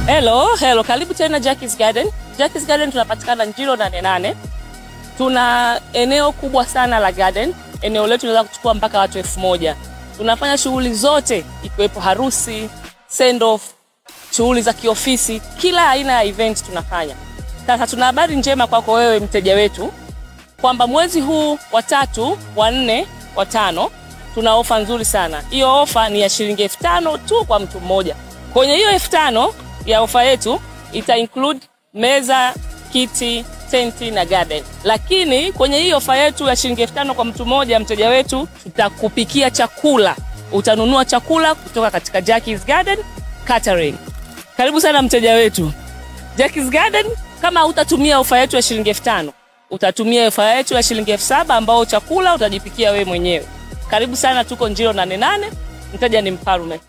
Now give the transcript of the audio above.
Hello, karibu tena Jackie's Garden. Jackie's Garden tunapatikana Njiro 88. Tuna eneo kubwa sana la garden. Eneo letu linaweza kuchukua mpaka watu 1000. Tunafanya shughuli zote ikiwepo harusi, send off, shughuli za kiofisi, kila aina ya event tunafanya. Sasa tuna habari njema kwako wewe mteja wetu kwamba mwezi huu wa 3, wa 4, wa 5 tuna ofa nzuri sana. Hiyo ofa ni ya shilingi 5000 tu kwa mtu mmoja. Kwenye hiyo 5000 ya ofa yetu ita include meza, kiti, tenti na garden. Lakini kwenye hiyo ofa yetu ya shilingi 5000 kwa mtu mmoja, mteja wetu tutakupikia chakula. Utanunua chakula kutoka katika Jackie's Garden Catering. Karibu sana mteja wetu. Jackie's Garden, kama utatumia ofa yetu ya shilingi 5000, utatumia ofa yetu ya shilingi 7000 ambao chakula utajipikia wewe mwenyewe. Karibu sana, tuko Njiro 88. Mteja ni mfalme.